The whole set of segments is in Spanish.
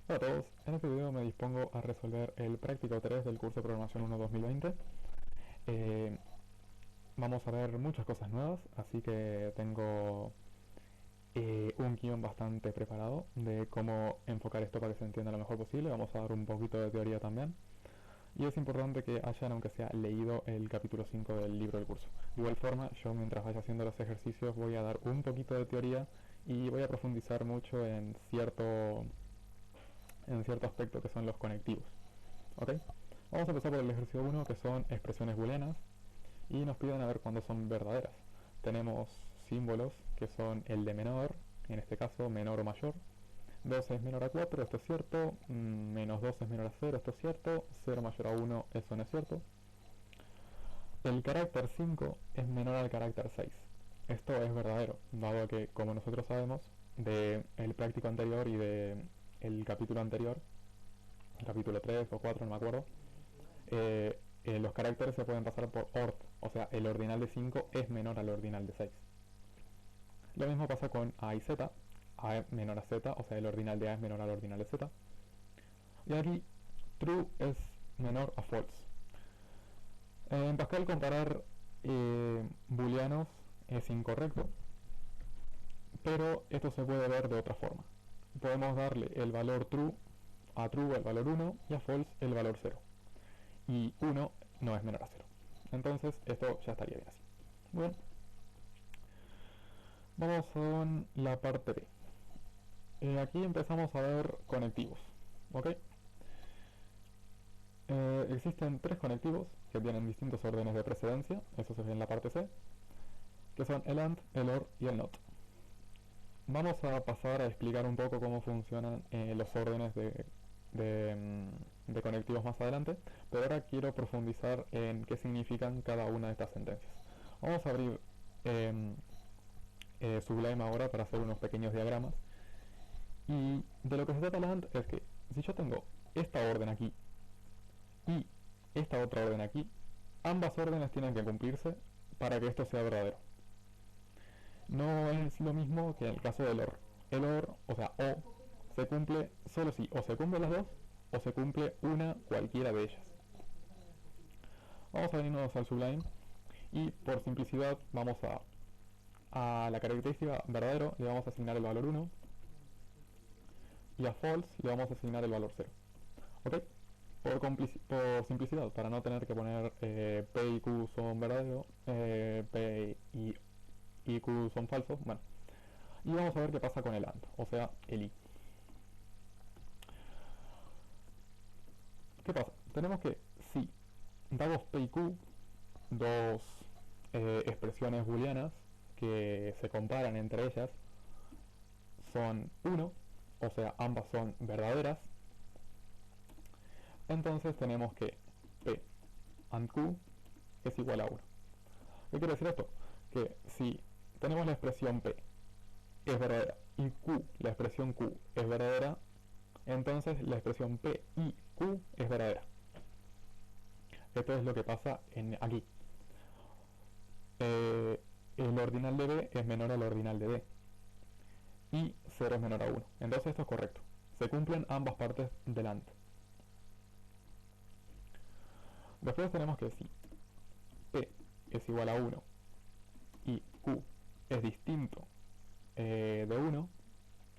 Hola a todos, en este video me dispongo a resolver el práctico 3 del curso de programación 1 2020. Eh, Vamos a ver muchas cosas nuevas, así que tengo un guión bastante preparado de cómo enfocar esto para que se entienda lo mejor posible. Vamos a dar un poquito de teoría también. Y es importante que hayan, aunque sea, leído el capítulo 5 del libro del curso. De igual forma, yo mientras vaya haciendo los ejercicios voy a dar un poquito de teoría y voy a profundizar mucho en cierto aspecto que son los conectivos. ¿Ok? Vamos a empezar por el ejercicio 1, que son expresiones booleanas, y nos piden a ver cuándo son verdaderas. Tenemos símbolos que son el de menor, en este caso menor o mayor. 2 es menor a 4, esto es cierto. Menos 2 es menor a 0, esto es cierto. 0 mayor a 1, eso no es cierto. El carácter 5 es menor al carácter 6. Esto es verdadero, dado que, como nosotros sabemos, del práctico anterior y del capítulo anterior, el capítulo 3 o 4, no me acuerdo, los caracteres se pueden pasar por ORT, o sea, el ordinal de 5 es menor al ordinal de 6. Lo mismo pasa con A y Z, A menor a Z, o sea, el ordinal de A es menor al ordinal de Z. Y aquí, true es menor a false. En Pascal comparar booleanos es incorrecto, pero esto se puede ver de otra forma. Podemos darle el valor true a true el valor 1 y a false el valor 0. Y 1 no es menor a 0. Entonces esto ya estaría bien así. Bueno, vamos con la parte B. Aquí empezamos a ver conectivos. ¿Ok? Existen tres conectivos que tienen distintos órdenes de precedencia, eso se ve en la parte C, que son el AND, el OR y el NOT. Vamos a pasar a explicar un poco cómo funcionan los órdenes de conectivos más adelante, pero ahora quiero profundizar en qué significan cada una de estas sentencias. Vamos a abrir Sublime ahora para hacer unos pequeños diagramas. Y de lo que se trata la AND es que si yo tengo esta orden aquí y esta otra orden aquí, ambas órdenes tienen que cumplirse para que esto sea verdadero. No es lo mismo que en el caso del OR. El OR, o sea, O, se cumple solo si o se cumplen las dos o se cumple una cualquiera de ellas. Vamos a venirnos al Sublime y por simplicidad vamos a la característica verdadero le vamos a asignar el valor 1 y a false le vamos a asignar el valor 0. ¿Ok? Por simplicidad, para no tener que poner P y Q son verdaderos, P y Q son falsos, bueno. Y vamos a ver qué pasa con el AND, o sea, el I. ¿Qué pasa? Tenemos que si damos P y Q, dos expresiones booleanas que se comparan entre ellas, son 1, o sea, ambas son verdaderas, entonces tenemos que P and Q es igual a 1. ¿Qué quiere decir esto? Que si tenemos la expresión P es verdadera y Q, la expresión Q es verdadera, entonces la expresión P y Q es verdadera. Esto es lo que pasa aquí. El ordinal de B es menor al ordinal de D y 0 es menor a 1. Entonces esto es correcto. Se cumplen ambas partes del AND. Después tenemos que si P es igual a 1 y Q es distinto de 1,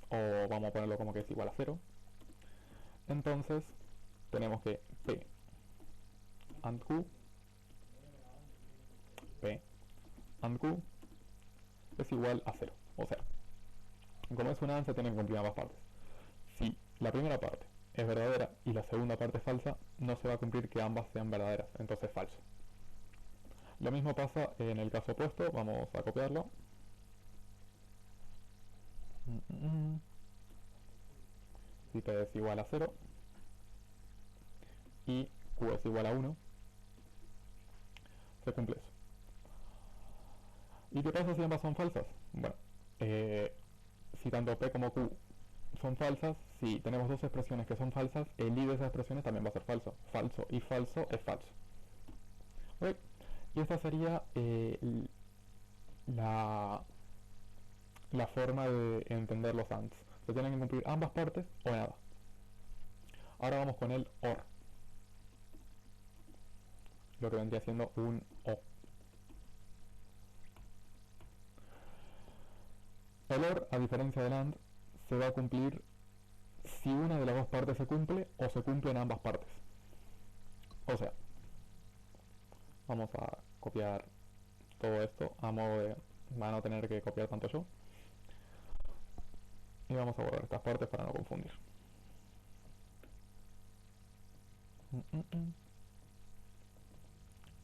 o vamos a ponerlo como que es igual a 0, entonces tenemos que P and Q, P and Q es igual a 0. O sea, como es una AND se tienen que cumplir ambas partes. Si la primera parte es verdadera y la segunda parte es falsa, no se va a cumplir que ambas sean verdaderas, entonces es falso. Lo mismo pasa en el caso opuesto, vamos a copiarlo. Si P es igual a 0 y Q es igual a 1, se cumple eso. ¿Y qué pasa si ambas son falsas? Bueno, si tanto P como Q son falsas, si tenemos dos expresiones que son falsas, el I de esas expresiones también va a ser falso. Falso y falso es falso. ¿Okay? Y esta sería la, la forma de entender los ANDs. Se tienen que cumplir ambas partes o nada. Ahora vamos con el OR, lo que vendría siendo un O. El OR, a diferencia del AND, se va a cumplir si una de las dos partes se cumple o se cumplen ambas partes. O sea, vamos a copiar todo esto a modo de van a tener que copiar tanto yo. Y vamos a borrar estas partes para no confundir.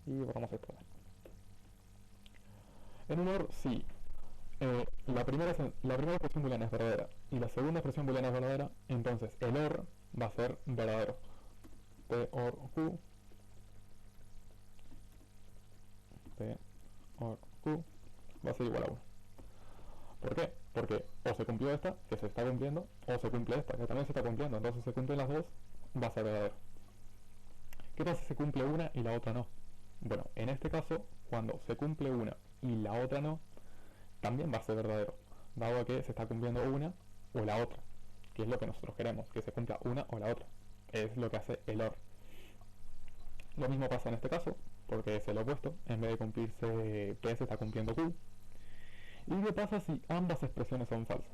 Y borramos esto. En un OR, sí. La primera expresión booleana es verdadera y la segunda expresión booleana es verdadera, entonces el OR va a ser verdadero. P OR Q, P OR Q va a ser igual a 1. ¿Por qué? Porque o se cumplió esta, que se está cumpliendo, o se cumple esta, que también se está cumpliendo, entonces se cumplen las dos, va a ser verdadero. ¿Qué pasa si se cumple una y la otra no? Bueno, en este caso, cuando se cumple una y la otra no, también va a ser verdadero, dado que se está cumpliendo una o la otra, que es lo que nosotros queremos, que se cumpla una o la otra. Es lo que hace el OR. Lo mismo pasa en este caso, porque es el opuesto, en vez de cumplirse P se está cumpliendo Q. ¿Y qué pasa si ambas expresiones son falsas?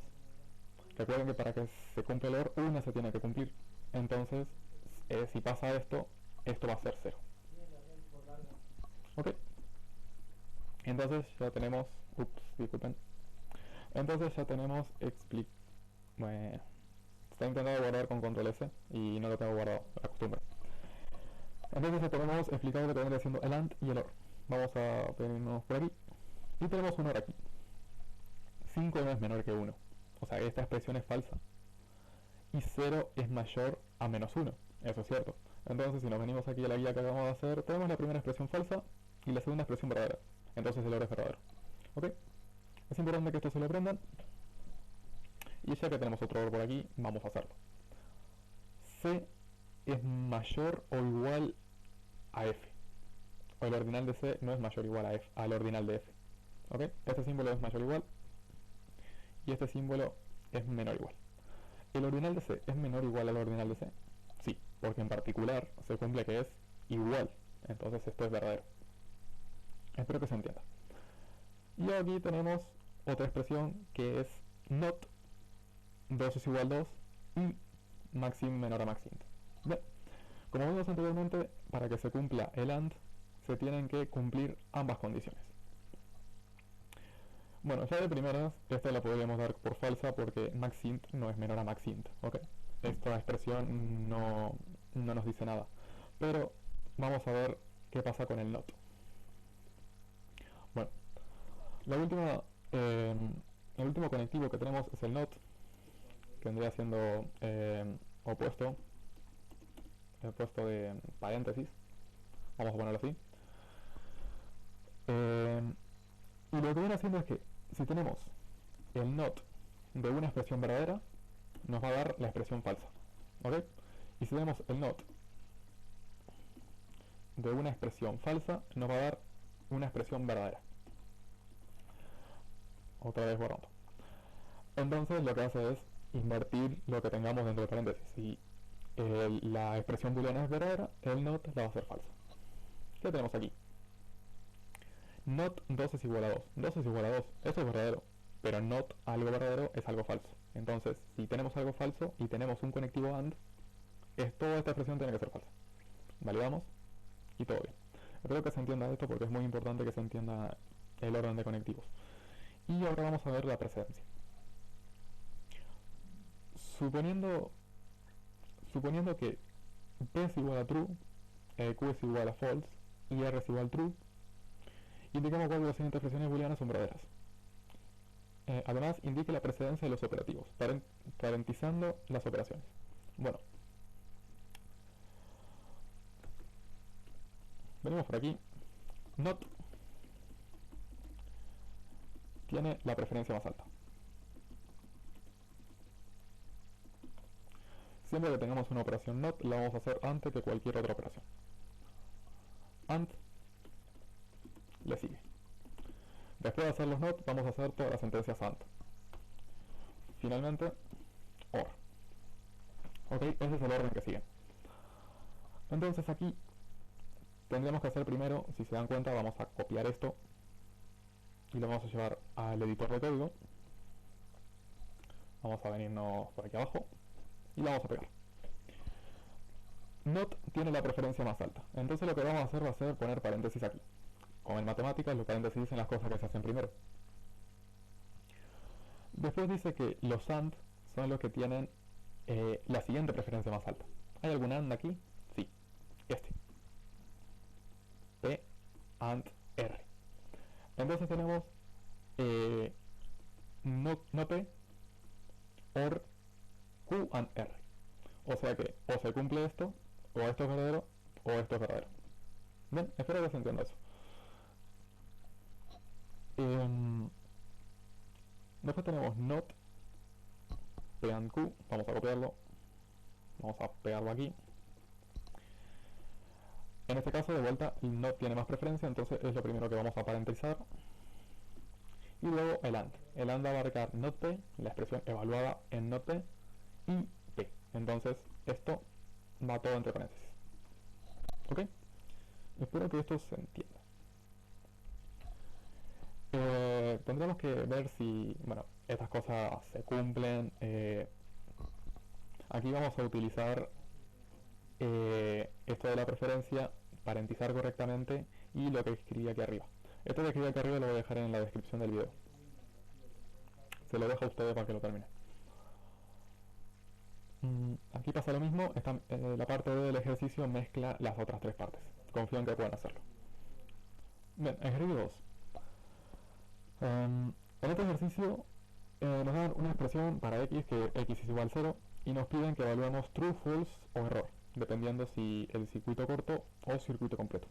Recuerden que para que se cumpla el OR, una se tiene que cumplir. Entonces, si pasa esto, esto va a ser 0. ¿Ok? Entonces ya tenemos... Ups, disculpen. Entonces ya tenemos bueno, está intentando guardar con control S y no lo tengo guardado, la costumbre. Entonces ya tenemos explicado lo que vendría siendo el AND y el OR. Vamos a venirnos por aquí. Y tenemos un OR aquí. 5 no es menor que 1. O sea, esta expresión es falsa. Y 0 es mayor a menos 1. Eso es cierto. Entonces si nos venimos aquí a la guía que acabamos de hacer, tenemos la primera expresión falsa y la segunda expresión verdadera. Entonces el OR es verdadero. ¿Ok? Es importante que esto se lo aprendan. Y ya que tenemos otro OR por aquí, vamos a hacerlo. C es mayor o igual a F. O el ordinal de C no es mayor o igual a F, al ordinal de F. ¿Ok? Este símbolo es mayor o igual. Y este símbolo es menor o igual. ¿El ordinal de C es menor o igual al ordinal de C? Sí, porque en particular se cumple que es igual. Entonces esto es verdadero. Espero que se entienda. Y aquí tenemos otra expresión que es not 2 es igual a 2 y maxim menor a maxint. Bien, como vimos anteriormente, para que se cumpla el AND se tienen que cumplir ambas condiciones. Bueno, ya de primeras, esta la podríamos dar por falsa porque maxint no es menor a maxint, ¿ok? Esta expresión no nos dice nada. Pero vamos a ver qué pasa con el not. Bueno, el último conectivo que tenemos es el not, que vendría siendo opuesto de paréntesis, vamos a ponerlo así. Y lo que viene haciendo es que si tenemos el not de una expresión verdadera, nos va a dar la expresión falsa, ¿ok? Y si tenemos el not de una expresión falsa, nos va a dar una expresión verdadera. Otra vez borrando. Entonces lo que hace es invertir lo que tengamos dentro de paréntesis. Si la expresión booleana es verdadera, el not la va a ser falsa. ¿Qué tenemos aquí? Not 2 es igual a 2. 2 es igual a 2. Eso es verdadero. Pero not algo verdadero es algo falso. Entonces, si tenemos algo falso y tenemos un conectivo AND, toda esta expresión tiene que ser falsa. Validamos y todo bien. Espero que se entienda esto porque es muy importante que se entienda el orden de conectivos. Y ahora vamos a ver la precedencia. Suponiendo que P es igual a true, Q es igual a false y R es igual a true, indicamos cuál de las siguientes expresiones booleanas son verdaderas. Además, indique la precedencia de los operativos, parentizando las operaciones. Bueno, venimos por aquí. Not tiene la preferencia más alta. Siempre que tengamos una operación not, la vamos a hacer antes que cualquier otra operación. And le sigue. Después de hacer los not, vamos a hacer todas las sentencias AND. Finalmente, OR. ¿Ok? Ese es el orden que sigue. Entonces aquí tendríamos que hacer primero, si se dan cuenta, vamos a copiar esto y lo vamos a llevar al editor de código. Vamos a venirnos por aquí abajo y lo vamos a pegar. Not tiene la preferencia más alta, entonces lo que vamos a hacer va a ser poner paréntesis aquí. Como en matemáticas, los paréntesis dicen las cosas que se hacen primero. Después dice que los AND son los que tienen la siguiente preferencia más alta. ¿Hay algún AND aquí? Sí, este. P AND R. Entonces tenemos no P OR Q AND R. O sea que o se cumple esto, o esto es verdadero, o esto es verdadero. Bien, espero que se entienda eso. Después tenemos not P AND Q. Vamos a copiarlo. Vamos a pegarlo aquí. En este caso, de vuelta, not tiene más preferencia, entonces es lo primero que vamos a parentizar. Y luego el AND. El AND va a abarcar not P, la expresión evaluada en not P, y P. Entonces, esto va todo entre paréntesis. ¿Ok? Espero que esto se entienda. Tendremos que ver si, bueno, estas cosas se cumplen. Aquí vamos a utilizar esto de la preferencia, parentizar correctamente y lo que escribí aquí arriba. Esto que escribí aquí arriba lo voy a dejar en la descripción del video. Se lo dejo a ustedes para que lo terminen. Aquí pasa lo mismo, la parte del ejercicio mezcla las otras tres partes. Confío en que puedan hacerlo. Bien, ejercicio 2. En este ejercicio nos dan una expresión para x, que x es igual a 0, y nos piden que evaluemos true, false o error, dependiendo si el circuito corto o circuito completo.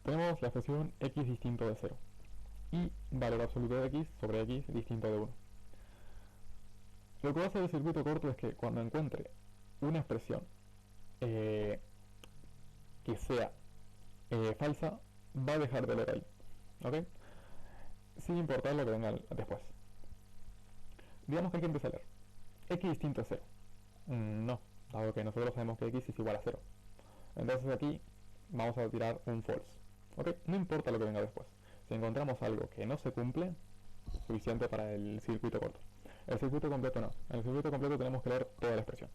Tenemos la expresión x distinto de 0 y valor absoluto de x sobre x distinto de 1. Lo que va a hacer el circuito corto es que cuando encuentre una expresión que sea falsa, va a dejar de leer ahí, ¿ok? Sin importar lo que venga después. Digamos que hay que empezar a leer x distinto de 0. No, dado que nosotros sabemos que x es igual a 0. Entonces aquí vamos a tirar un false, ¿ok? No importa lo que venga después. Si encontramos algo que no se cumple, suficiente para el circuito corto. El circuito completo no. En el circuito completo tenemos que leer toda la expresión.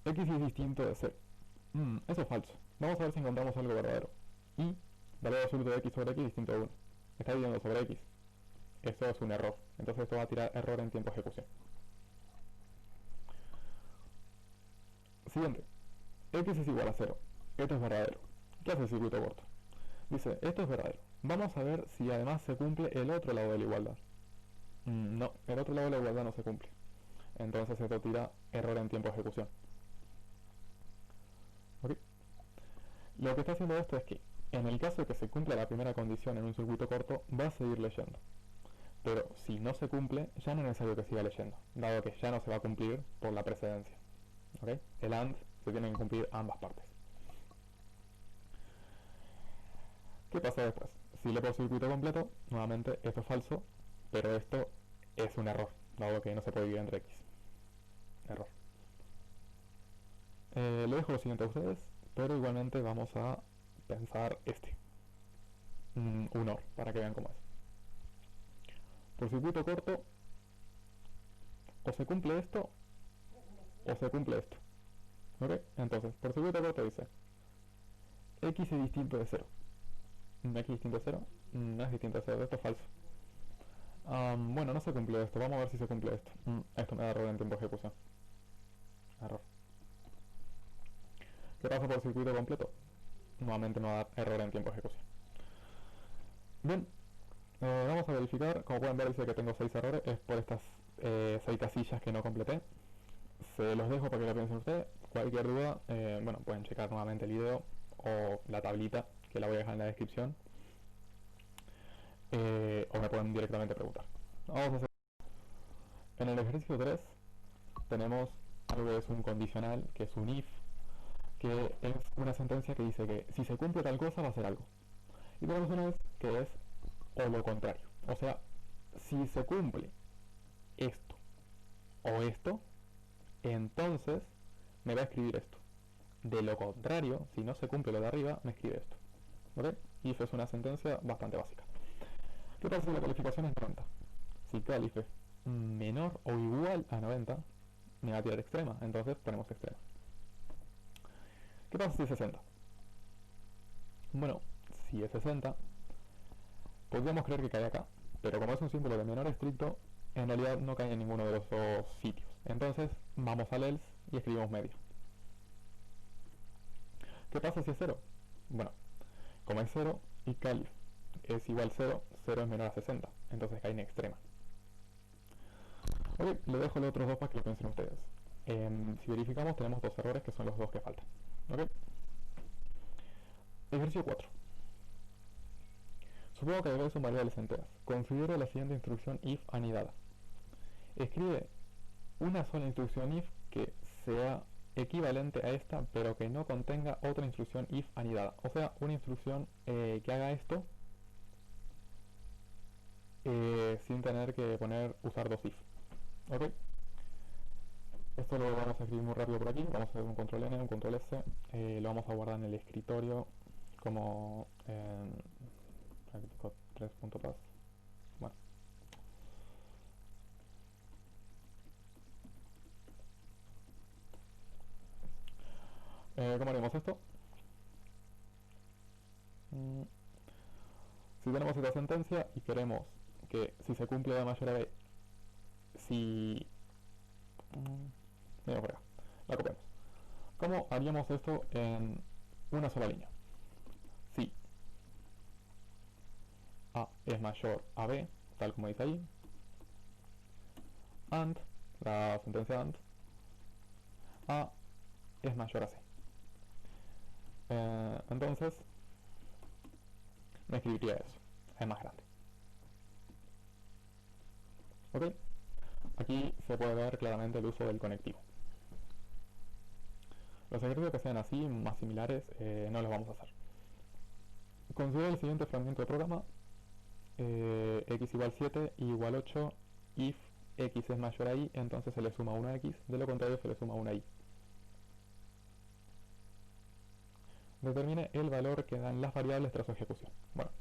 X es distinto de 0. Eso es falso. Vamos a ver si encontramos algo verdadero. Y valor absoluto de x sobre x distinto de 1. Está dividiendo sobre x. Esto es un error. Entonces esto va a tirar error en tiempo de ejecución. Siguiente. X es igual a 0. Esto es verdadero. ¿Qué hace el circuito corto? Dice, esto es verdadero. Vamos a ver si además se cumple el otro lado de la igualdad. No, el otro lado de la igualdad no se cumple. Entonces esto tira error en tiempo de ejecución. ¿Okay? Lo que está haciendo esto es que en el caso de que se cumpla la primera condición en un circuito corto, va a seguir leyendo. Pero si no se cumple, ya no es necesario que siga leyendo, dado que ya no se va a cumplir por la precedencia. ¿Okay? El AND se tienen que cumplir ambas partes. ¿Qué pasa después? Si leo por circuito completo, nuevamente esto es falso, pero esto es un error, dado que no se puede dividir entre x. Error. Le dejo lo siguiente a ustedes, pero igualmente vamos a pensar un OR, para que vean cómo es. Por circuito corto, o se cumple esto, o se cumple esto. ¿Ok? Entonces, por circuito corto dice x es distinto de 0. X distinto de 0, no es distinto de 0, esto es falso. Bueno, no se cumple esto, vamos a ver si se cumple esto. Esto me da error en tiempo de ejecución. Error. ¿Qué pasa por circuito completo? Nuevamente me va a dar error en tiempo de ejecución. Bien, vamos a verificar. Como pueden ver, dice que tengo 6 errores, es por estas 6 casillas que no completé. Se los dejo para que lo piensen ustedes. Cualquier duda, bueno, pueden checar nuevamente el video o la tablita, que la voy a dejar en la descripción, o me pueden directamente preguntar. Vamos a hacer. En el ejercicio 3 tenemos algo que es un condicional, que es un if, que es una sentencia que dice que si se cumple tal cosa va a ser algo. Y tenemos una vez que es o lo contrario. O sea, si se cumple esto o esto, entonces me va a escribir esto. De lo contrario, si no se cumple lo de arriba, me escribe esto. ¿Ok? If es una sentencia bastante básica. ¿Qué pasa si la calificación es 90? Si calif es menor o igual a 90, negativa de extrema, entonces ponemos extrema. ¿Qué pasa si es 60? Bueno, si es 60, podríamos creer que cae acá, pero como es un símbolo de menor estricto, en realidad no cae en ninguno de los dos sitios. Entonces vamos al else y escribimos medio. ¿Qué pasa si es 0? Bueno, como es 0 y calif es igual a 0, 0 es menor a 60, entonces cae en extrema. Ok, le dejo los otros dos para que lo piensen ustedes. Si verificamos tenemos dos errores que son los dos que faltan. Ok. Ejercicio 4. Supongo que agregues son variables enteras. Considero la siguiente instrucción if anidada. Escribe una sola instrucción if que sea equivalente a esta, pero que no contenga otra instrucción if anidada. O sea, una instrucción que haga esto sin tener que usar dos if. ¿Ok? Esto lo vamos a escribir muy rápido por aquí. Vamos a hacer un control N, un control S. Lo vamos a guardar en el escritorio como... aquí tengo 3.paz. Bueno. ¿Cómo haremos esto? Si tenemos esta sentencia y queremos que si se cumple de mayor a b, si... por acá, la copiamos. ¿Cómo haríamos esto en una sola línea? Si a es mayor a b, tal como dice ahí, and, la sentencia and, a es mayor a c. Entonces me escribiría eso, es más grande. ¿Ok? Aquí se puede ver claramente el uso del conectivo. Los ejercicios que sean así, más similares, no los vamos a hacer. Considera el siguiente fragmento de programa. X igual 7, y igual 8, if x es mayor a y, entonces se le suma 1 a x, de lo contrario se le suma 1 a y. Determine el valor que dan las variables tras su ejecución. Bueno,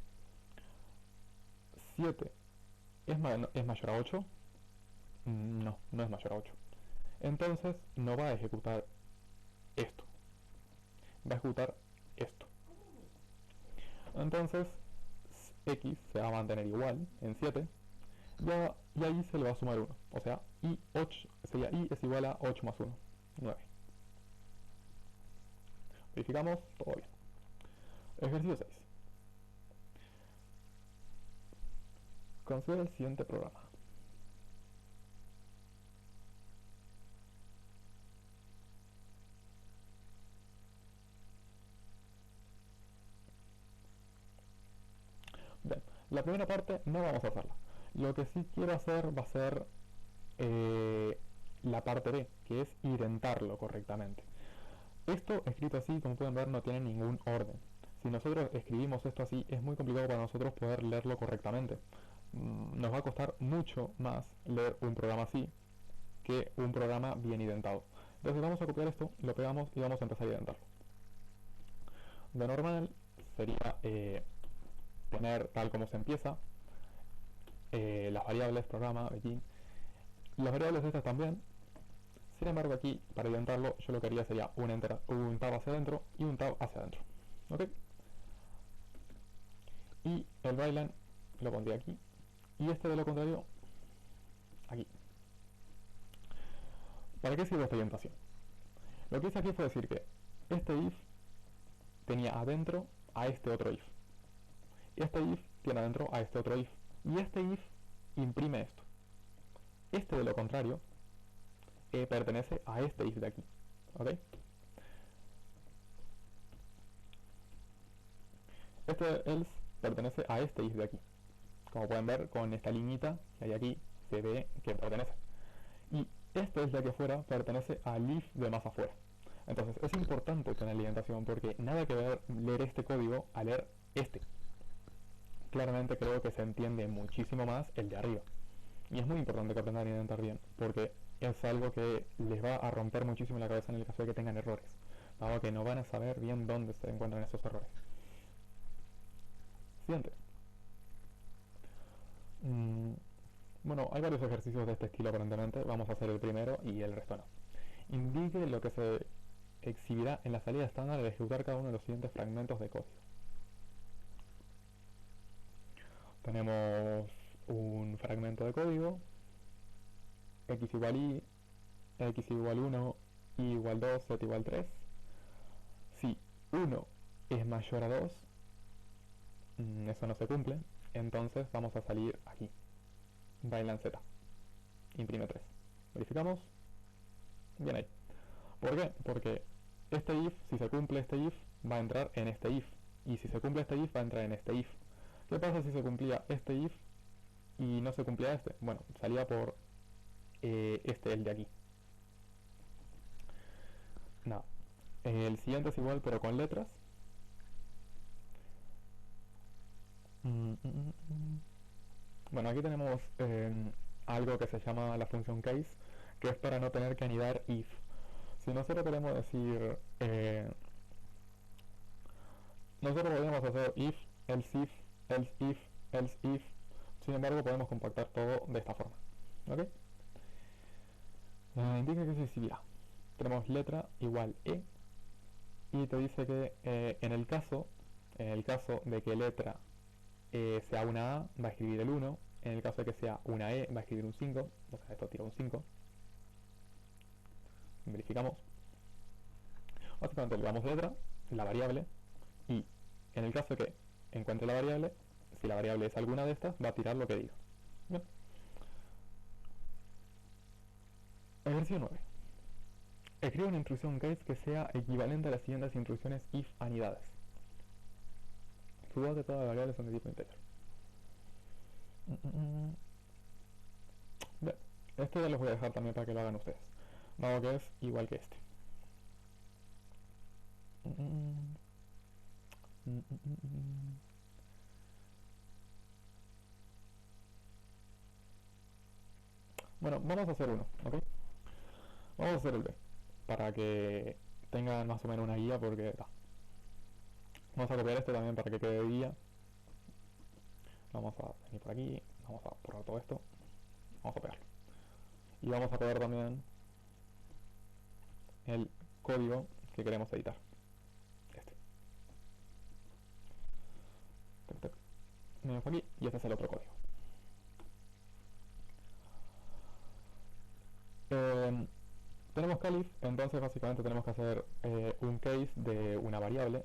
7 es mayor a 8. No, no es mayor a 8. Entonces no va a ejecutar esto. Va a ejecutar esto. Entonces x se va a mantener igual en 7. Y ahí se le va a sumar 1. O sea, y 8 sería y es igual a 8 más 1. 9. Verificamos, todo bien. Ejercicio 6. Considera el siguiente programa. Bien, la primera parte no vamos a hacerla. Lo que sí quiero hacer va a ser la parte B, que es identarlo correctamente. Esto escrito así, como pueden ver, no tiene ningún orden. Si nosotros escribimos esto así, es muy complicado para nosotros poder leerlo correctamente. Nos va a costar mucho más leer un programa así que un programa bien identado. Entonces vamos a copiar esto, lo pegamos y vamos a empezar a identarlo. De normal sería tener tal como se empieza las variables, programa, aquí. Las variables estas también. Sin embargo, aquí, para identarlo, yo lo que haría sería un tab hacia adentro y un tab hacia adentro. ¿Ok? Y el byline lo pondría aquí. Y este de lo contrario, aquí. ¿Para qué sirve esta indentación? Lo que hice aquí fue decir que este if tenía adentro a este otro if. Este if tiene adentro a este otro if. Y este if imprime esto. Este de lo contrario pertenece a este if de aquí. ¿Ok? Este else pertenece a este if de aquí. Como pueden ver, con esta liñita que hay aquí se ve que pertenece. Y este es de aquí afuera pertenece al if de más afuera. Entonces es importante tener la indentación porque nada que ver leer este código a leer este. Claramente creo que se entiende muchísimo más el de arriba. Y es muy importante que aprendan a indentar bien, porque es algo que les va a romper muchísimo la cabeza en el caso de que tengan errores, dado que no van a saber bien dónde se encuentran esos errores. Siguiente. Bueno, hay varios ejercicios de este estilo aparentemente. Vamos a hacer el primero y el resto no. Indique lo que se exhibirá en la salida estándar al ejecutar cada uno de los siguientes fragmentos de código. Tenemos un fragmento de código, x igual y, x igual 1, y igual 2, z igual 3. Si 1 es mayor a 2, eso no se cumple, entonces vamos a salir aquí. Bailan z, imprime 3. Verificamos. Bien ahí. ¿Por qué? Porque este if, si se cumple este if, va a entrar en este if. Y si se cumple este if, va a entrar en este if. ¿Qué pasa si se cumplía este if y no se cumplía este? Bueno, salía por el de aquí. Nada. El siguiente es igual, pero con letras. Bueno, aquí tenemos algo que se llama la función case, que es para no tener que anidar if. Si nosotros queremos decir, nosotros podríamos hacer if, else if, else if, else if. Sin embargo, podemos compactar todo de esta forma. ¿Ok? Indica que se exhibirá. Tenemos letra igual e, y te dice que en el caso de que letra sea una A, va a escribir el 1. En el caso de que sea una E, va a escribir un 5. O sea, esto tira un 5. Verificamos. Básicamente le damos letra, la variable, y en el caso de que encuentre la variable, si la variable es alguna de estas, va a tirar lo que diga. Bien. Ejercicio 9. Escribe una instrucción case que sea equivalente a las siguientes instrucciones if anidadas. Cuidado que todas las variables son de tipo integer. Bien. Este ya los voy a dejar también para que lo hagan ustedes. Dado que es igual que este. Bueno, vamos a hacer uno, ¿ok? Vamos a hacer el B, para que tengan más o menos una guía, porque vamos a copiar este también para que quede de guía. Vamos a venir por aquí, vamos a borrar todo esto, vamos a pegarlo. Y vamos a pegar también el código que queremos editar. Me dejo aquí y este es el otro código. Tenemos calif, entonces básicamente tenemos que hacer un case de una variable.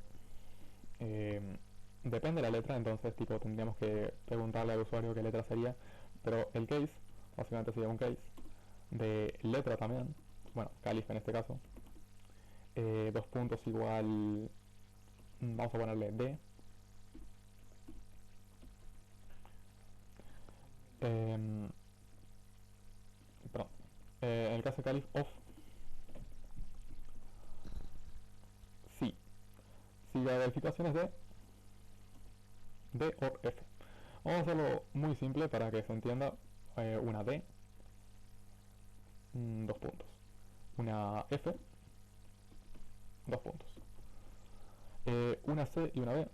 Depende de la letra, entonces tipo tendríamos que preguntarle al usuario qué letra sería, pero el case básicamente sería un case de letra también, bueno, calif en este caso, 2 puntos igual, vamos a ponerle d, perdón, en el caso de calif of, si la verificación es D or F. Vamos a hacerlo muy simple para que se entienda. Una D, 2 puntos. Una F, 2 puntos. Una C y una B.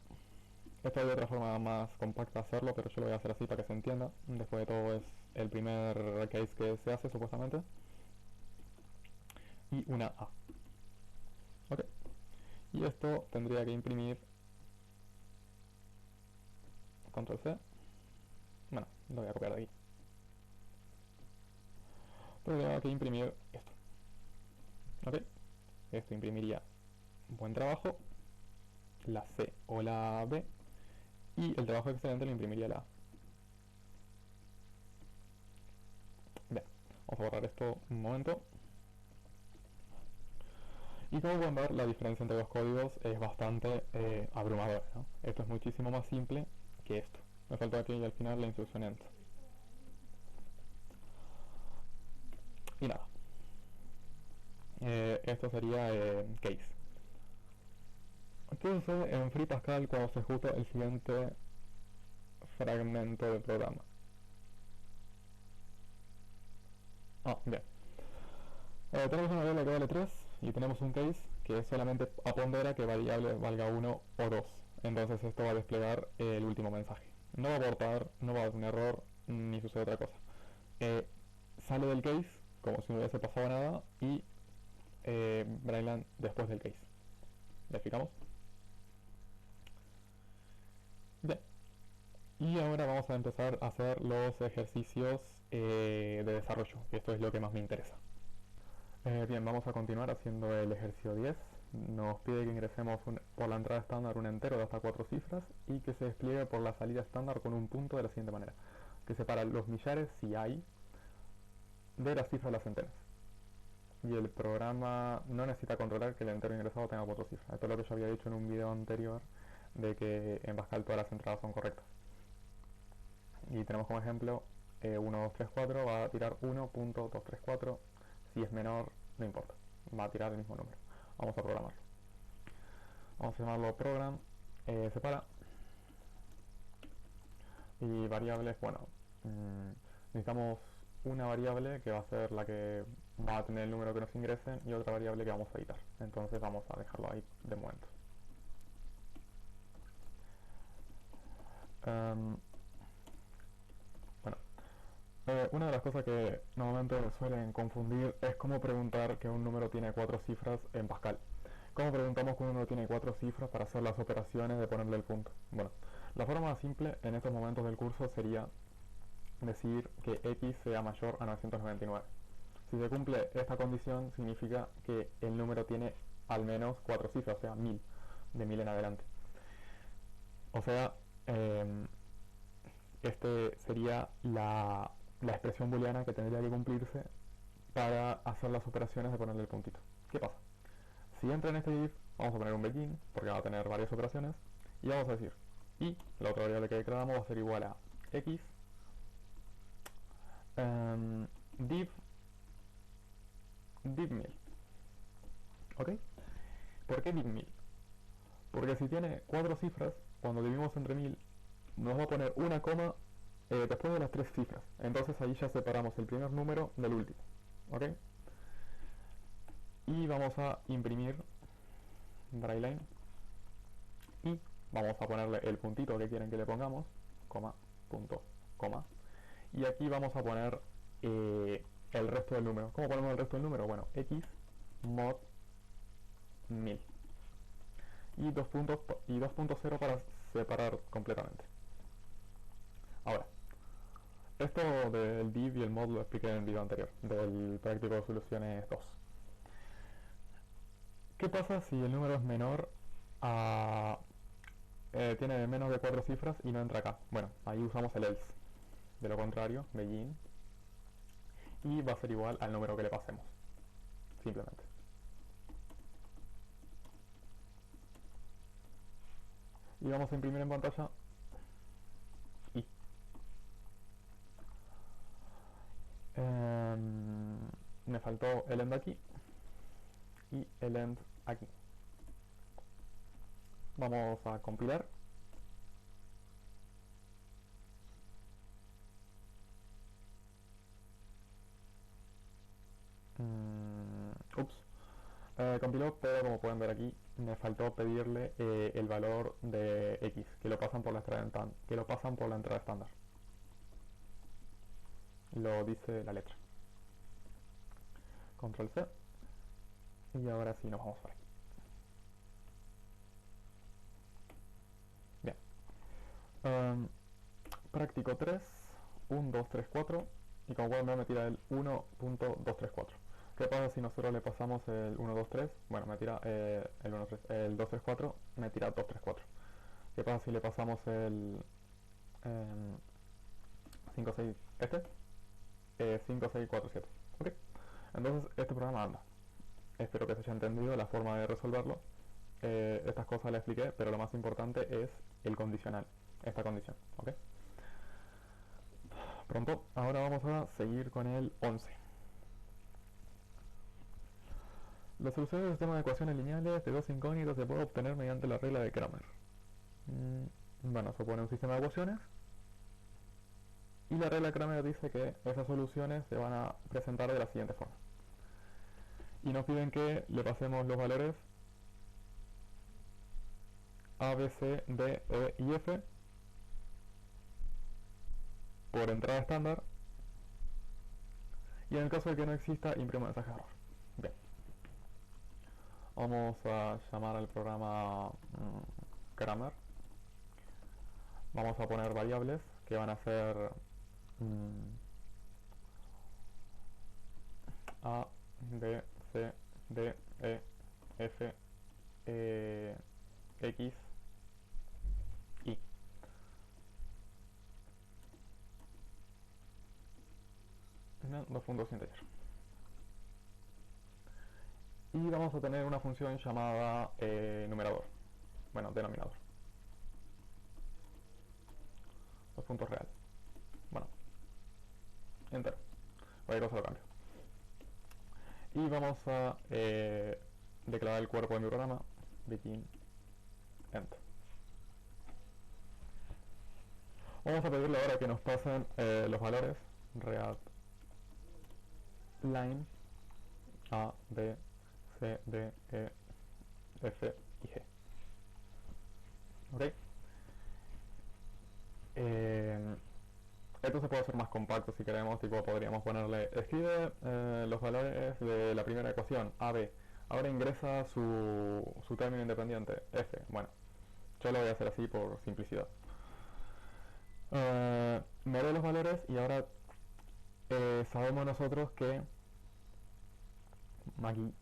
Esta hay otra forma más compacta de hacerlo, pero yo lo voy a hacer así para que se entienda. Después de todo es el primer case que se hace supuestamente. Y una A. Ok. Y esto tendría que imprimir control C. Bueno, lo voy a copiar de aquí. Tendría que imprimir esto. Ok. Esto imprimiría buen trabajo, la C o la B, y el trabajo excelente lo imprimiría la A. Bien, vamos a borrar esto un momento. Y como pueden ver, la diferencia entre los códigos es bastante abrumadora, ¿no? Esto es muchísimo más simple que esto. Me faltó aquí al final la instrucción END. Y nada. Esto sería case. ¿Qué sucede en Free Pascal cuando se ejecuta el siguiente fragmento del programa? Bien. Tenemos una variable que vale 3 y tenemos un case que solamente apondera que variable valga 1 o 2. Entonces esto va a desplegar el último mensaje. No va a abortar, no va a dar un error, ni sucede otra cosa. Sale del case como si no hubiese pasado nada y Brainland después del case. ¿Le explicamos? Bien. Y ahora vamos a empezar a hacer los ejercicios de desarrollo. Esto es lo que más me interesa. Bien, vamos a continuar haciendo el ejercicio 10. Nos pide que ingresemos por la entrada estándar un entero de hasta 4 cifras y que se despliegue por la salida estándar con un punto de la siguiente manera, que separa los millares, si hay, de las cifras de las centenas. Y el programa no necesita controlar que el entero ingresado tenga 4 cifras. Esto es lo que yo había dicho en un video anterior, de que en Pascal todas las entradas son correctas. Y tenemos como ejemplo 1, 2, 3, 4 va a tirar 1.234. Si es menor, no importa, va a tirar el mismo número. Vamos a programarlo. Vamos a llamarlo program, separa. Y variables, bueno, necesitamos una variable que va a ser la que va a tener el número que nos ingresen y otra variable que vamos a editar. Entonces vamos a dejarlo ahí de momento. Una de las cosas que normalmente suelen confundir es cómo preguntar que un número tiene 4 cifras en Pascal. ¿Cómo preguntamos que un número tiene 4 cifras para hacer las operaciones de ponerle el punto? Bueno, la forma más simple en estos momentos del curso sería decir que x sea mayor a 999. Si se cumple esta condición, significa que el número tiene al menos 4 cifras, o sea, 1000, de 1000 en adelante. O sea, este sería la expresión booleana que tendría que cumplirse para hacer las operaciones de ponerle el puntito. ¿Qué pasa? Si entra en este if, vamos a poner un begin, porque va a tener varias operaciones, y vamos a decir, y la otra variable que declaramos va a ser igual a x div 1000. ¿Ok? ¿Por qué div 1000? Porque si tiene 4 cifras, cuando dividimos entre 1000, nos va a poner una coma después de las 3 cifras. Entonces ahí ya separamos el primer número del último. ¿Ok? Y vamos a imprimir Braille y vamos a ponerle el puntito que quieren que le pongamos, coma, punto, coma. Y aquí vamos a poner el resto del número. ¿Cómo ponemos el resto del número? Bueno, x mod 1000. Y 2.0 para separar completamente. Ahora, esto del div y el mod lo expliqué en el video anterior, del práctico de soluciones 2. ¿Qué pasa si el número es menor a... tiene menos de 4 cifras y no entra acá? Bueno, ahí usamos el else. De lo contrario, begin. Y va a ser igual al número que le pasemos. Simplemente. Y vamos a imprimir en pantalla y. Me faltó el end aquí y el end aquí. Vamos a compilar. Ups. Compiló, pero como pueden ver aquí, me faltó pedirle el valor de x, que lo pasan por la entrada estándar. Lo dice la letra. Control C. Y ahora sí nos vamos por aquí. Bien. Práctico 3, 1, 2, 3, 4. Y como pueden ver me tira el 1.234. ¿Qué pasa si nosotros le pasamos el 1, 2, 3? Bueno, me tira el 2, 3, 4, me tira 2, 3, 4. ¿Qué pasa si le pasamos el 5, 6, 5, 6, 4, 7? ¿Ok? Entonces este programa anda. Espero que se haya entendido la forma de resolverlo. Estas cosas las expliqué, pero lo más importante es el condicional, esta condición. ¿Ok? Pronto, ahora vamos a seguir con el 11. La solución del sistema de ecuaciones lineales de dos incógnitas se puede obtener mediante la regla de Cramer. Bueno, se pone un sistema de ecuaciones Y la regla de Kramer dice que esas soluciones se van a presentar de la siguiente forma. Y nos piden que le pasemos los valores A, B, C, D, E y F por entrada estándar, y en el caso de que no exista, imprime un mensaje de error. Bien. Vamos a llamar al programa Kramer. Vamos a poner variables que van a ser A, B, C, D, E, F, X, Y. No, dos puntos integer. Y vamos a tener una función llamada numerador, bueno, denominador. Los puntos reales. Bueno, entero. Cualquier cosa lo cambio. Y vamos a declarar el cuerpo de mi programa, begin end. Vamos a pedirle ahora que nos pasen los valores read line A, B, C, D, E, F y G. ¿Ok? Esto se puede hacer más compacto si queremos, tipo podríamos ponerle, escribe los valores de la primera ecuación, A, B. Ahora ingresa su término independiente, F. Bueno, yo lo voy a hacer así por simplicidad. Me doy los valores y ahora sabemos nosotros que aquí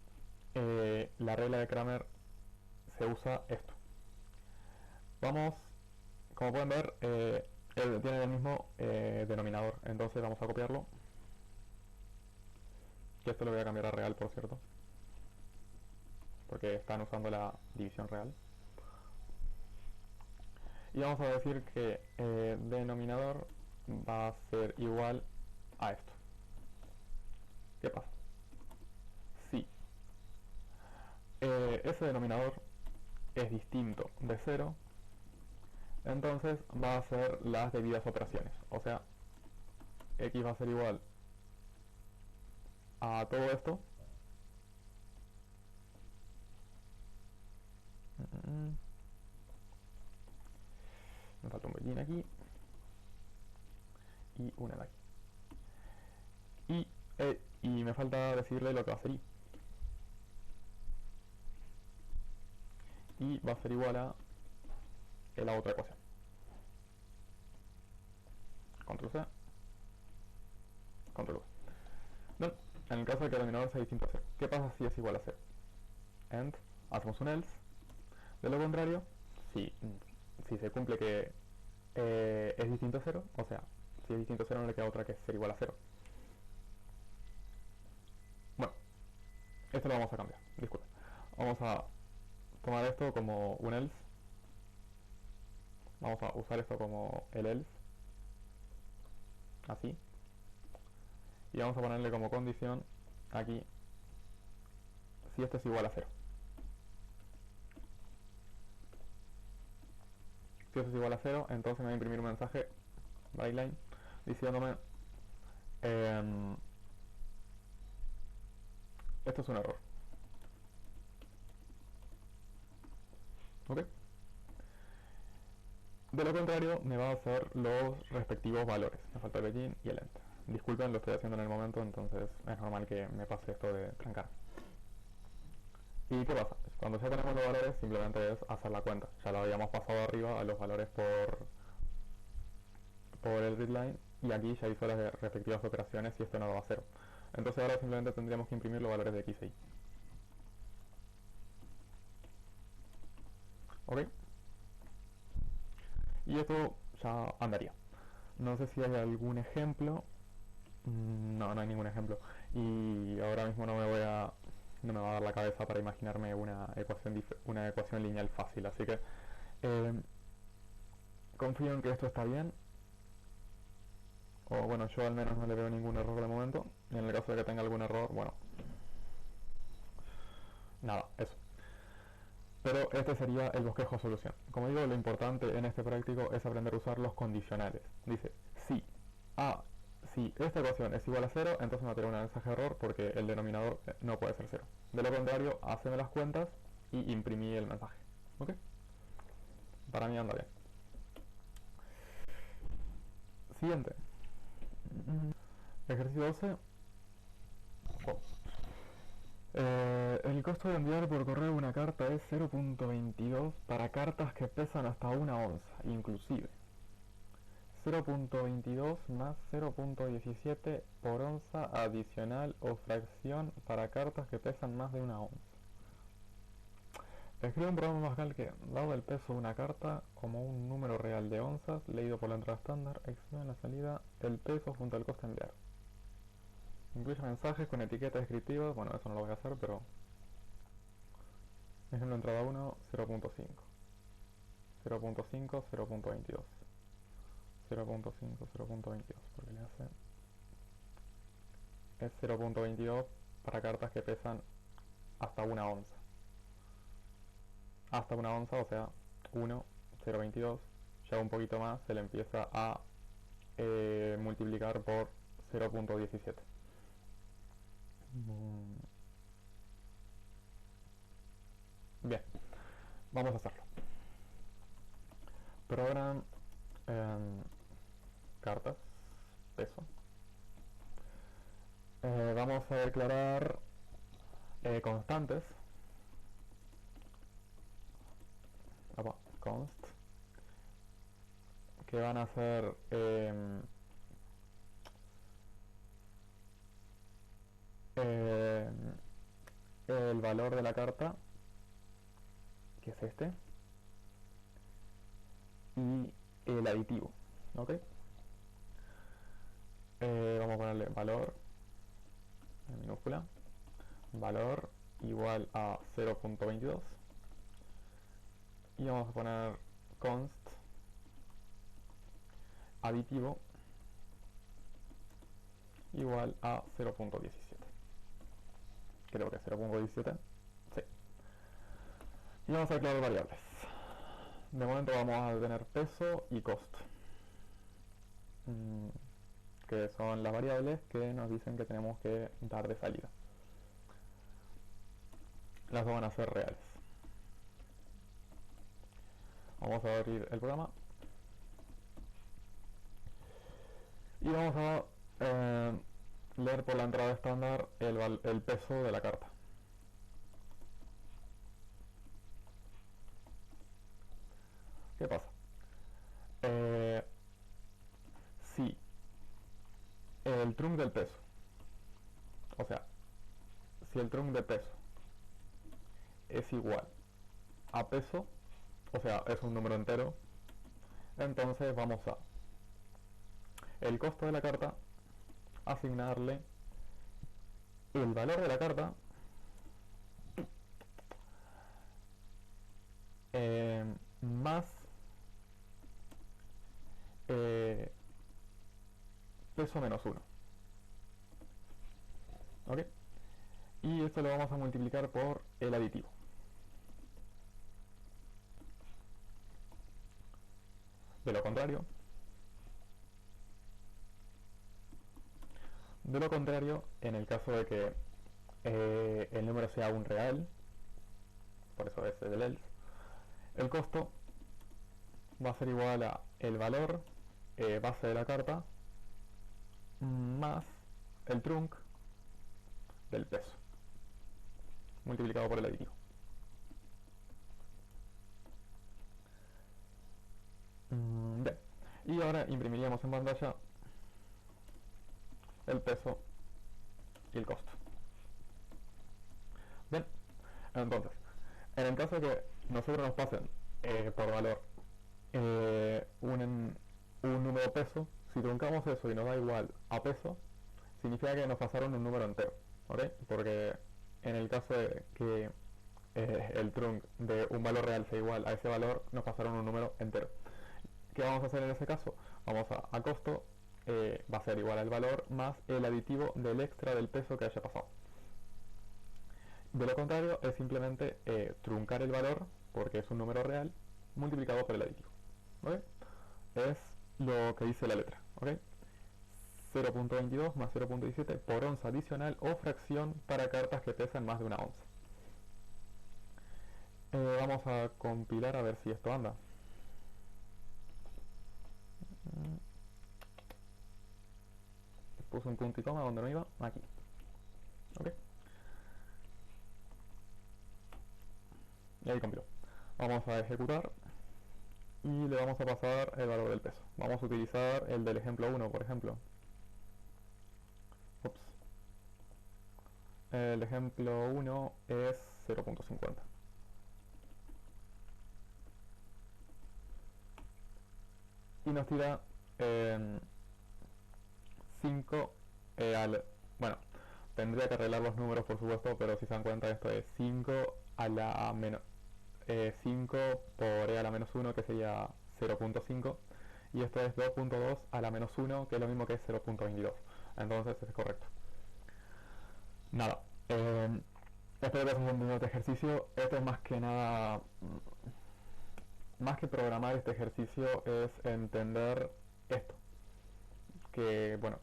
la regla de Kramer se usa esto. Vamos, como pueden ver, tiene el mismo denominador, entonces vamos a copiarlo, que esto lo voy a cambiar a real, por cierto, porque están usando la división real. Y vamos a decir que denominador va a ser igual a esto. ¿Qué pasa? Si ese denominador es distinto de 0, entonces va a ser las debidas operaciones. O sea, x va a ser igual a todo esto. Me falta un begin aquí y una de aquí. Y me falta decirle lo que va a ser y. Y va a ser igual a la otra ecuación. Control C, Control V. Bien, en el caso de que el denominador sea distinto a 0, ¿qué pasa si es igual a 0? And, hacemos un else. De lo contrario, si se cumple que es distinto a 0, o sea, si es distinto a 0 no le queda otra que ser igual a 0. Bueno, esto lo vamos a cambiar, disculpen. Vamos a tomar esto como un else. Vamos a usar esto como el else. Así. Y vamos a ponerle como condición aquí si esto es igual a 0. Si esto es igual a 0, entonces me va a imprimir un mensaje byline diciéndome esto es un error. ¿Ok? De lo contrario, me va a hacer los respectivos valores. Me falta el begin y el end. Disculpen, lo estoy haciendo en el momento, entonces es normal que me pase esto de trancar. ¿Y qué pasa? Cuando ya tenemos los valores, simplemente es hacer la cuenta. Ya lo habíamos pasado arriba a los valores por el readline, y aquí ya hizo las respectivas operaciones y esto no lo va a hacer. Entonces ahora simplemente tendríamos que imprimir los valores de x y y. ¿Ok? Y esto ya andaría. No sé si hay algún ejemplo. No, no hay ningún ejemplo. Y ahora mismo no me va a dar la cabeza para imaginarme una ecuación lineal fácil. Así que confío en que esto está bien. O bueno, yo al menos no le veo ningún error de momento. Y en el caso de que tenga algún error, bueno, nada, eso. Pero este sería el bosquejo solución. Como digo, lo importante en este práctico es aprender a usar los condicionales. Dice, si Si esta ecuación es igual a 0, entonces me va a tener un mensaje de error porque el denominador no puede ser 0. De lo contrario, haceme las cuentas y imprimí el mensaje. ¿Ok? Para mí anda bien. Siguiente. Ejercicio 12. El costo de enviar por correo una carta es 0.22 para cartas que pesan hasta 1 onza, inclusive. 0.22 más 0.17 por onza adicional o fracción para cartas que pesan más de 1 onza. Escribe un programa más que, dado el peso de una carta como un número real de onzas, leído por la entrada estándar, exhibe en la salida el peso junto al coste de enviar. Incluye mensajes con etiquetas descriptivas, bueno, eso no lo voy a hacer, pero... Ejemplo, entrada 1, 0.5. 0.5, 0.22. 0.5, 0.22, porque le hace... Es 0.22 para cartas que pesan hasta 1 onza. Hasta 1 onza, o sea, 1, 0.22. Ya un poquito más se le empieza a multiplicar por 0.17. Bien, vamos a hacerlo. Program cartas, peso. Vamos a declarar constantes. Const, que van a ser el valor de la carta, que es este, y el aditivo, ¿ok? Vamos a ponerle valor en minúscula, valor igual a 0.22, y vamos a poner const aditivo igual a 0.17. Creo que es 0.17. Sí. Y vamos a declarar variables. De momento vamos a tener peso y costo, que son las variables que nos dicen que tenemos que dar de salida. Las dos van a ser reales. Vamos a abrir el programa y vamos a leer por la entrada estándar el peso de la carta. ¿Qué pasa? Si el trunc del peso, o sea, si el trunc de peso es igual a peso, o sea, es un número entero, entonces vamos a el costo de la carta, asignarle el valor de la carta más peso menos 1. ¿Ok? Y esto lo vamos a multiplicar por el aditivo. De lo contrario, en el caso de que el número sea un real, por eso es el else, el costo va a ser igual a el valor base de la carta más el trunc del peso multiplicado por el aditivo. Bien, y ahora imprimiríamos en pantalla el peso y el costo. Bien, entonces, en el caso de que nosotros nos pasen por valor un número peso, si truncamos eso y nos da igual a peso, significa que nos pasaron un número entero, ¿ok? Porque en el caso de que el trunc de un valor real sea igual a ese valor, nos pasaron un número entero. ¿Qué vamos a hacer en ese caso? Vamos a costo, va a ser igual al valor más el aditivo del extra del peso que haya pasado. De lo contrario, es simplemente truncar el valor, porque es un número real, multiplicado por el aditivo. ¿Okay? Es lo que dice la letra. ¿Okay? 0.22 más 0.17 por onza adicional o fracción para cartas que pesan más de una onza. Vamos a compilar a ver si esto anda. Puse un punto y coma donde no iba, aquí. Ok. Y ahí compiló. Vamos a ejecutar y le vamos a pasar el valor del peso. Vamos a utilizar el del ejemplo 1, por ejemplo. Ups. El ejemplo 1 es 0.50. Y nos tira 5 bueno, tendría que arreglar los números por supuesto, pero si se dan cuenta esto es 5 a la menos 5 por e a la menos 1, que sería 0.5, y esto es 2.2 a la menos 1, que es lo mismo que 0.22. Entonces es correcto. Nada, espero que os haya entendido este ejercicio. Esto es más que nada, más que programar este ejercicio, es entender esto. Que bueno,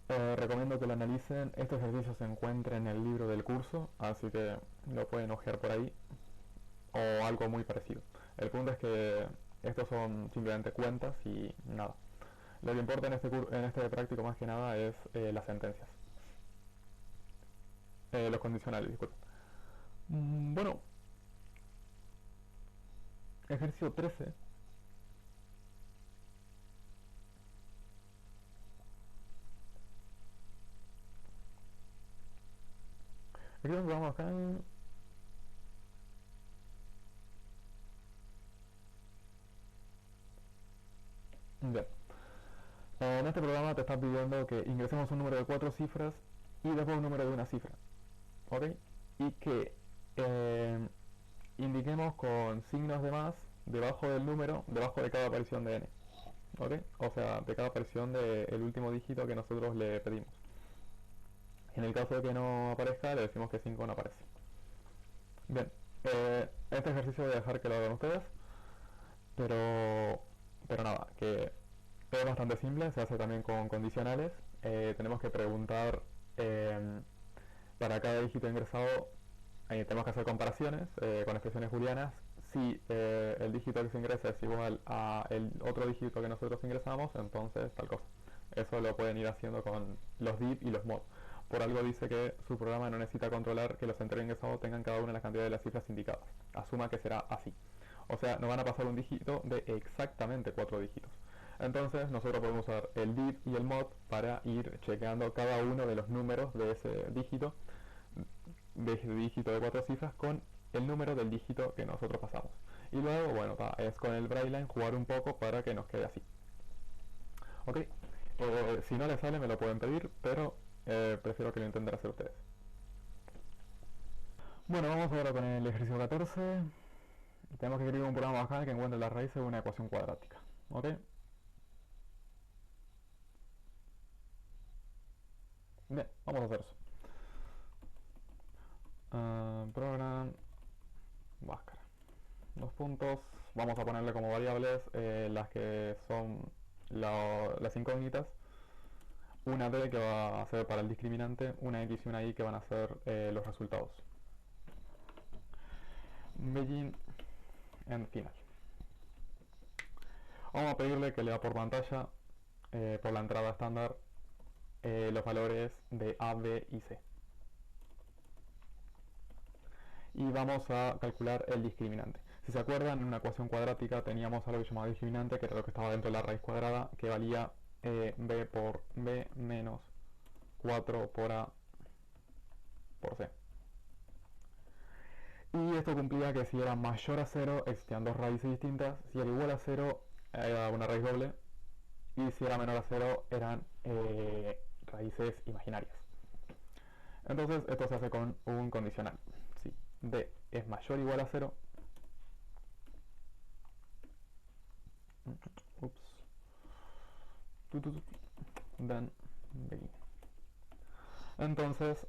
recomiendo que lo analicen. Este ejercicio se encuentra en el libro del curso, así que lo pueden ojear por ahí, o algo muy parecido. El punto es que estos son simplemente cuentas y nada. Lo que importa en este práctico más que nada es las sentencias. Los condicionales, disculpen. Bueno, ejercicio 13. Aquí nos vamos acá. Bien. En este programa te está pidiendo que ingresemos un número de 4 cifras y después un número de una cifra. ¿Ok? Y que indiquemos con signos de más debajo del número, debajo de cada aparición de n. ¿Ok? O sea, de cada aparición del último dígito que nosotros le pedimos. En el caso de que no aparezca, le decimos que 5 no aparece. Bien, este ejercicio voy a dejar que lo hagan ustedes, pero nada, que es bastante simple, se hace también con condicionales. Tenemos que preguntar para cada dígito ingresado, tenemos que hacer comparaciones con expresiones booleanas. Si el dígito que se ingresa es igual a el otro dígito que nosotros ingresamos, entonces tal cosa. Eso lo pueden ir haciendo con los div y los mod. Por algo dice que su programa no necesita controlar que los enteros ingresados tengan cada una de las cantidades de las cifras indicadas. Asuma que será así. O sea, nos van a pasar un dígito de exactamente 4 dígitos. Entonces nosotros podemos usar el div y el mod para ir chequeando cada uno de los números de ese dígito, de dígito de 4 cifras, con el número del dígito que nosotros pasamos. Y luego, bueno, es con el braille jugar un poco para que nos quede así. Ok, si no les sale me lo pueden pedir, pero prefiero que lo intenten hacer ustedes. Bueno, vamos ahora con el ejercicio 14. Tenemos que escribir un programa acá que encuentre la raíz de una ecuación cuadrática. ¿Ok? Bien, vamos a hacer eso. Program máscara. Dos puntos. Vamos a ponerle como variables las que son las incógnitas. Una D que va a ser para el discriminante, una X y una Y que van a ser los resultados. Begin and final. Vamos a pedirle que lea por pantalla, por la entrada estándar, los valores de A, B y C. Y vamos a calcular el discriminante. Si se acuerdan, en una ecuación cuadrática teníamos algo que llamaba discriminante, que era lo que estaba dentro de la raíz cuadrada, que valía B por B menos 4 por A por C. Y esto cumplía que si era mayor a 0 existían dos raíces distintas, si era igual a 0 era una raíz doble, y si era menor a 0 eran raíces imaginarias. Entonces esto se hace con un condicional. Si D es mayor o igual a 0, then begin. Entonces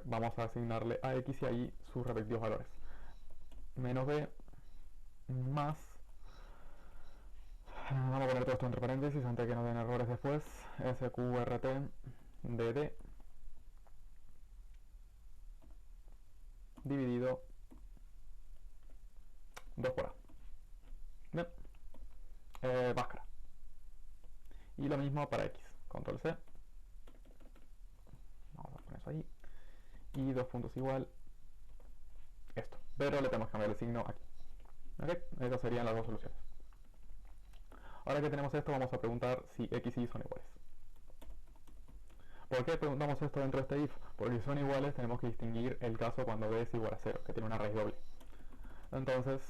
vamos a asignarle a X y a Y sus respectivos valores. Menos B más Vamos a poner todo esto entre paréntesis antes de que nos den errores después. SQRT dd dividido 2 por A. Bien. Máscara. Y lo mismo para X. Control C. Vamos a poner eso ahí. Y 2 puntos igual. Esto. Pero le tenemos que cambiar el signo aquí. ¿Ok? Esas serían las dos soluciones. Ahora que tenemos esto, vamos a preguntar si X y Y son iguales. ¿Por qué preguntamos esto dentro de este if? Porque si son iguales tenemos que distinguir el caso cuando b es igual a 0, que tiene una raíz doble. Entonces,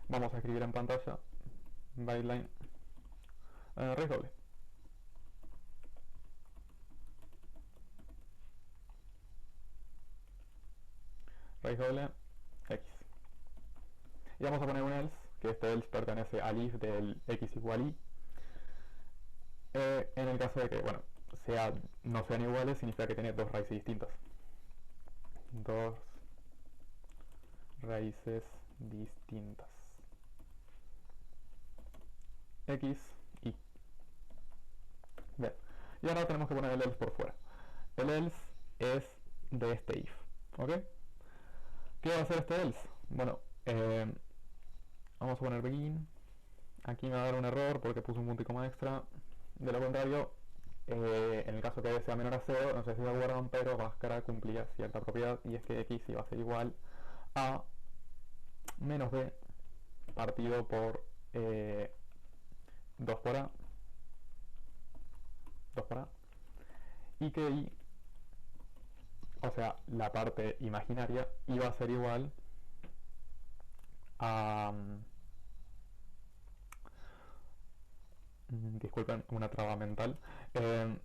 vamos a escribir en pantalla byteline raíz doble. Raíz doble x. Y vamos a poner un else, que este else pertenece al if del x igual y. En el caso de que, bueno, no sean iguales, significa que tiene dos raíces distintas. Dos raíces distintas. X, y. Bien. Y ahora tenemos que poner el else por fuera. El else es de este if. ¿Ok? ¿Qué va a hacer este else? Bueno, vamos a poner begin. Aquí me va a dar un error porque puse un punto y coma extra. De lo contrario, en el caso que sea menor a 0, no sé si se acuerdan, pero máscara cumplía cierta propiedad y es que x iba a ser igual a menos b partido por 2 por a, 2 por a, y que y, o sea, la parte imaginaria iba a ser igual a... disculpen, una traba mental.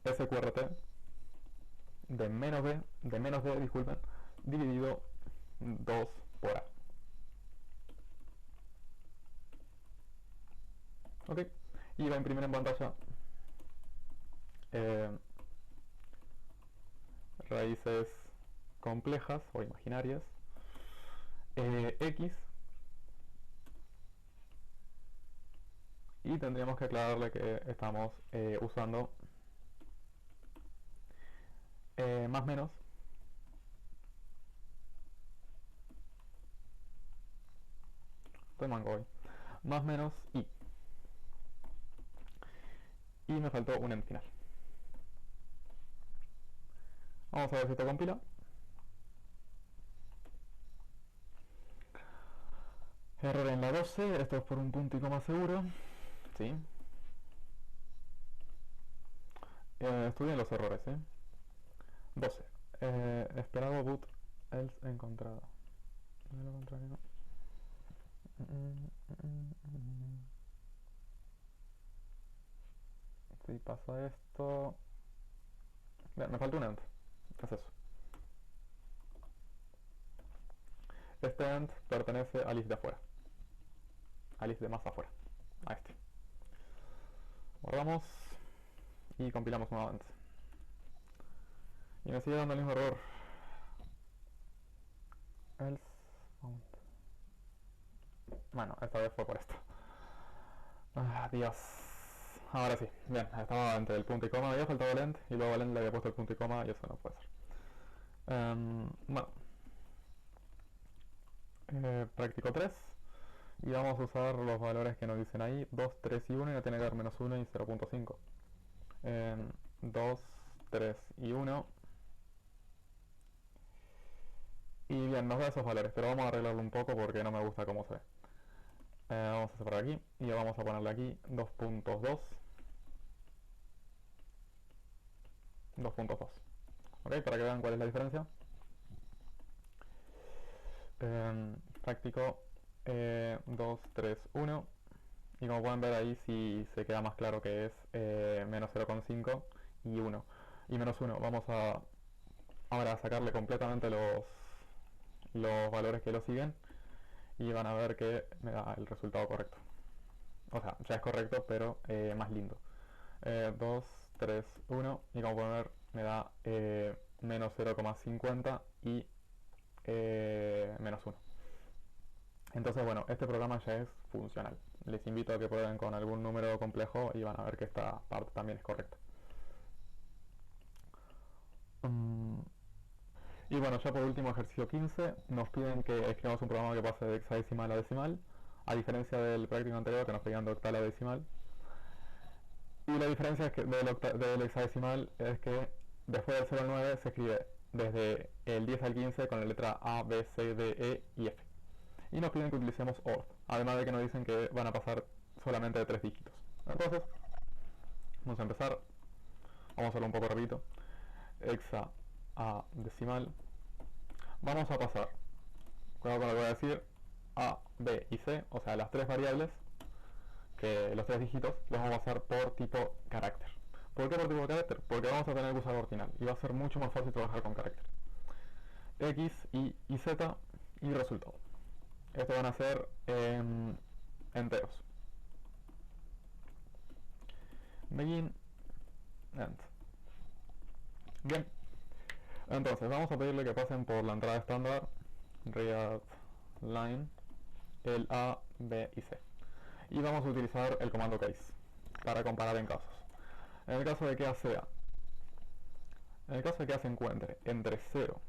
SQRT de menos b, disculpen, dividido 2 por a. Ok, y va a imprimir en pantalla raíces complejas o imaginarias x, y tendríamos que aclararle que estamos usando más menos estoy mango hoy, más menos y me faltó un end final. Vamos a ver si esto compila. Error en la 12, esto es por un punto y coma seguro. Sí. Estudien los errores, 12. Esperado boot else encontrado. No, lo contrario, no. Si pasa esto... Bien, me falta un end. ¿Qué es eso? Este end pertenece al if de afuera. Al if de más afuera. A este. Borramos y compilamos nuevamente. Y me sigue dando el mismo error. Else mount. Bueno, esta vez fue por esto. Dios. Ahora sí. Bien, estaba entre el punto y coma, había faltado el end y luego al end le había puesto el punto y coma y eso no puede ser. Bueno. Práctico 3. Y vamos a usar los valores que nos dicen ahí, 2, 3 y 1, y no tiene que dar menos 1 y 0.5. 2, 3 y 1. Y bien, nos da esos valores, pero vamos a arreglarlo un poco porque no me gusta cómo se ve. Vamos a separar aquí y vamos a ponerle aquí 2.2. 2.2. ¿Ok? Para que vean cuál es la diferencia. Práctico 2, 3, 1. Y como pueden ver ahí sí se queda más claro que es menos 0.5 y 1. Y menos 1. Vamos a ahora a sacarle completamente los valores que lo siguen y van a ver que me da el resultado correcto. O sea, ya es correcto, pero más lindo. 2, 3, 1 y como pueden ver me da menos 0,50 y menos 1. Entonces, bueno, este programa ya es funcional. Les invito a que prueben con algún número complejo y van a ver que esta parte también es correcta. Y bueno, ya por último, ejercicio 15, nos piden que escribamos un programa que pase de hexadecimal a decimal, a diferencia del práctico anterior que nos pedían de octal a decimal. Y la diferencia es que del hexadecimal es que después del 0 al 9 se escribe desde el 10 al 15 con la letra A, B, C, D, E y F. Y nos piden que utilicemos OR, además de que nos dicen que van a pasar solamente de 3 dígitos. Entonces, vamos a empezar. Vamos a hacerlo un poco rapidito. Hexa a decimal. Vamos a pasar, cuidado con lo que voy a decir, A, B y C, o sea, las tres variables, que los tres dígitos, los vamos a hacer por tipo carácter. ¿Por qué por tipo carácter? Porque vamos a tener que usar ordinal y va a ser mucho más fácil trabajar con carácter. X, Y y Z y resultado. Estos van a ser enteros. Begin, end. Bien. Entonces, vamos a pedirle que pasen por la entrada estándar, read line, el A, B y C. Y vamos a utilizar el comando case para comparar en casos. En el caso de que A sea, en el caso de que A se encuentre entre 0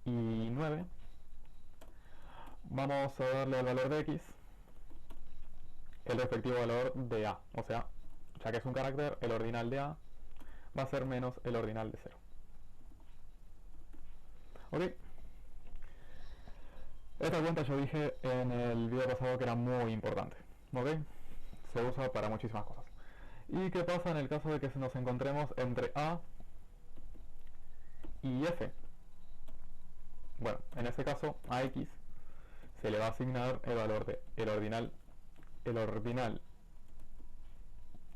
y 9, vamos a darle al valor de X el respectivo valor de A. O sea, ya que es un carácter, el ordinal de A va a ser menos el ordinal de 0. Ok. Esta cuenta yo dije en el video pasado que era muy importante. Ok. Se usa para muchísimas cosas. ¿Y qué pasa en el caso de que nos encontremos entre A y F? Bueno, en este caso a X se le va a asignar el valor de el ordinal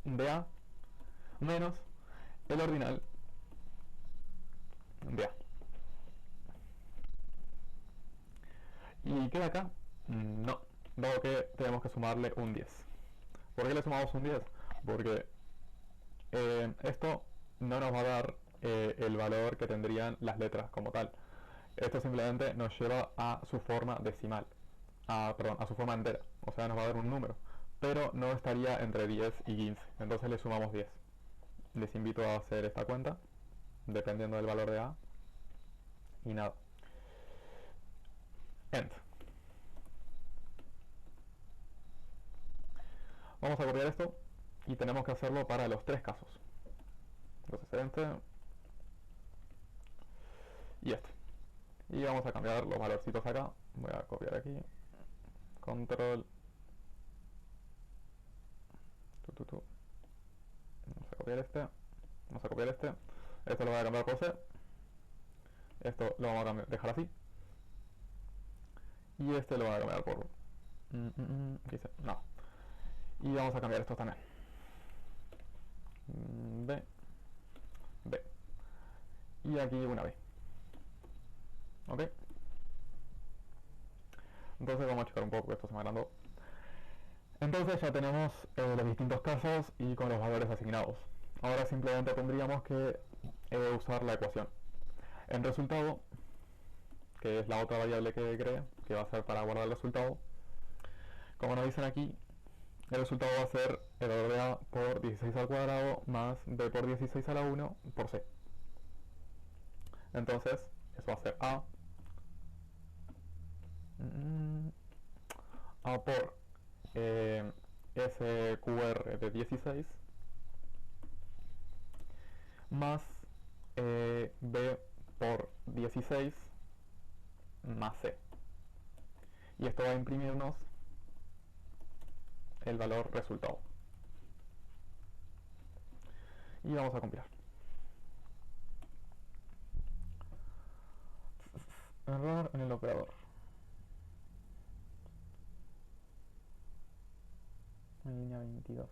de A menos el ordinal de A. ¿Y queda acá? No, dado que tenemos que sumarle un 10. ¿Por qué le sumamos un 10? Porque esto no nos va a dar el valor que tendrían las letras como tal. Esto simplemente nos lleva a su forma decimal, perdón, a su forma entera, o sea, nos va a dar un número, pero no estaría entre 10 y 15, entonces le sumamos 10. Les invito a hacer esta cuenta, dependiendo del valor de A, y nada. End. Vamos a copiar esto y tenemos que hacerlo para los tres casos. Entonces este y este. Y vamos a cambiar los valorcitos acá. Voy a copiar aquí. Control. Vamos a copiar este. Vamos a copiar este. Esto lo voy a cambiar por C. Esto lo vamos a dejar así. Y este lo voy a cambiar por... no. Y vamos a cambiar estos también. B. B. Y aquí una B. ¿Ok? Entonces vamos a checar un poco que esto se me agrandó. Entonces ya tenemos los distintos casos y con los valores asignados. Ahora simplemente tendríamos que usar la ecuación. En resultado, que es la otra variable que creé, que va a ser para guardar el resultado, como nos dicen aquí, el resultado va a ser el valor de A por 16 al cuadrado más B por 16 a la 1 por C. Entonces, eso va a ser A por SQR de 16 más B por 16 más C. Y esto va a imprimirnos el valor resultado. Y vamos a compilar. Error en el operador. En línea 22.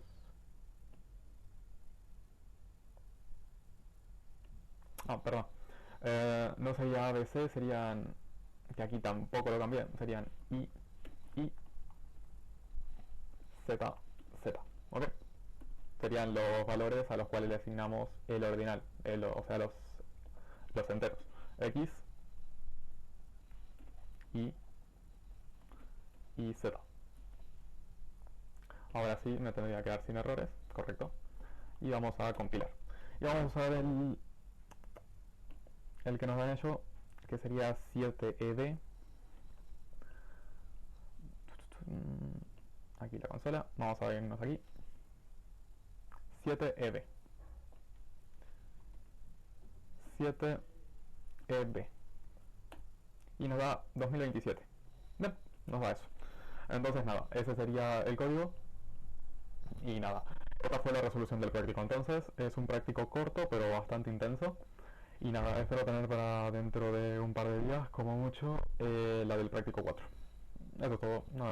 Perdón. No sería ABC, serían, que aquí tampoco lo cambié, serían I, Z, Z. ¿Ok? Serían los valores a los cuales le asignamos el ordinal, o sea, los enteros. X, Y, y Z. Ahora sí me tendría que quedar sin errores, correcto. Y vamos a compilar. Y vamos a usar el que nos dan ellos, que sería 7ed. Aquí la consola, vamos a vernos aquí. 7ed. 7ed. Y nos da 2027. Bien, nos da eso. Entonces nada, ese sería el código. Y nada, esta fue la resolución del práctico. Entonces es un práctico corto pero bastante intenso. Y nada, espero tener para dentro de un par de días, como mucho, la del práctico 4. Eso es todo. Nada.